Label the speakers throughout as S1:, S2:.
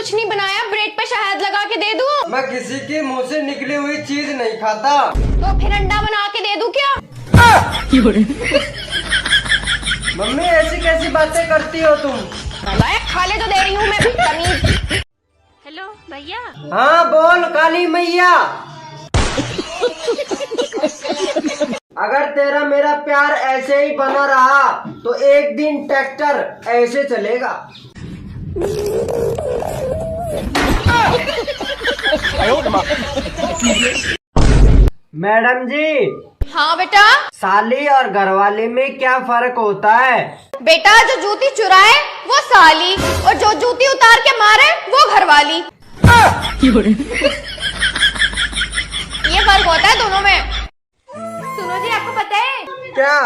S1: कुछ नहीं बनाया, ब्रेड पे शहद लगा के दे दूं?
S2: मैं किसी के मुंह से निकली हुई चीज नहीं खाता।
S1: तो फिर अंडा बना के दे दूं क्या?
S2: मम्मी ऐसी कैसी बातें करती हो तुम?
S1: खा ले तो दे रही हूँ मैं, तमीज।
S3: हेलो भैया।
S2: हाँ बोल काली मैया। अगर तेरा मेरा प्यार ऐसे ही बना रहा तो एक दिन ट्रैक्टर ऐसे चलेगा। मैडम जी।
S1: हाँ बेटा।
S2: साली और घरवाली में क्या फर्क होता है?
S1: बेटा जो जूती चुराए वो साली, और जो जूती उतार के मारे वो घरवाली। ये फर्क होता है दोनों में।
S3: सुनो जी, आपको पता है
S2: क्या?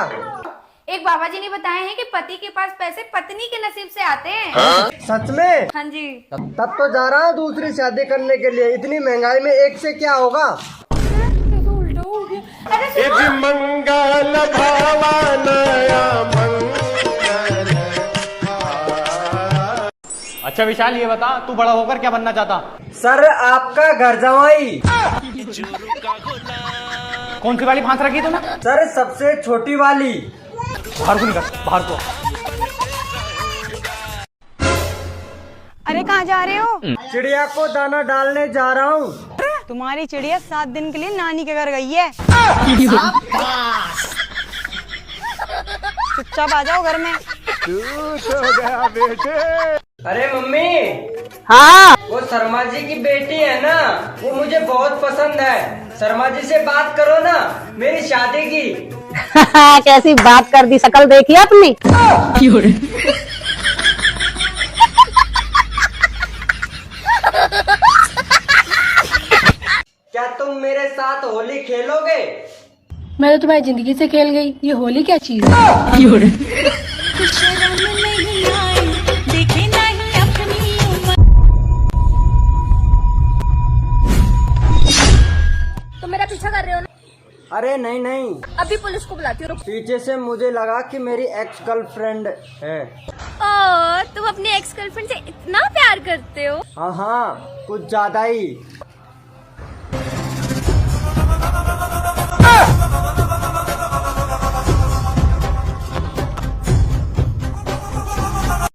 S3: एक बाबा जी ने बताए हैं कि पति के पास पैसे पत्नी के नसीब से आते हैं।
S2: सच में?
S3: हाँ जी।
S2: तब तो जा रहा हूँ दूसरी शादी करने के लिए। इतनी महंगाई में एक से क्या होगा?
S3: उल्टा हो गया। अरे सुनो।
S4: मंगल भवानया मंगल।
S5: अच्छा विशाल, ये बता तू बड़ा होकर क्या बनना चाहता?
S2: सर आपका घर जवाई।
S5: कौन सी वाली फांस रखी तूने?
S2: सर सबसे छोटी वाली।
S5: बाहर को निकल, बाहर को।
S6: अरे कहाँ जा रहे हो?
S2: चिड़िया को दाना डालने जा रहा हूँ।
S6: तुम्हारी चिड़िया 7 दिन के लिए नानी के घर गई है। चुपचाप आ जाओ घर में।
S4: गया बेटे।
S2: अरे मम्मी।
S6: हाँ।
S2: वो शर्मा जी की बेटी है ना, वो मुझे बहुत पसंद है। शर्मा जी से बात करो ना मेरी शादी की।
S6: कैसी बात कर दी, शकल देखी अपनी।
S2: क्या तुम मेरे साथ होली खेलोगे?
S7: मैं तो तुम्हारी जिंदगी से खेल गई, ये होली क्या चीज है?
S3: तो मेरा पीछा कर रहे हो ना?
S2: अरे नहीं नहीं,
S3: अभी पुलिस को बुलाती हूँ।
S2: पीछे से मुझे लगा कि मेरी एक्स गर्लफ्रेंड है।
S3: ओह, तुम अपनी एक्स गर्लफ्रेंड से इतना प्यार करते हो?
S2: हाँ हाँ, कुछ ज्यादा ही।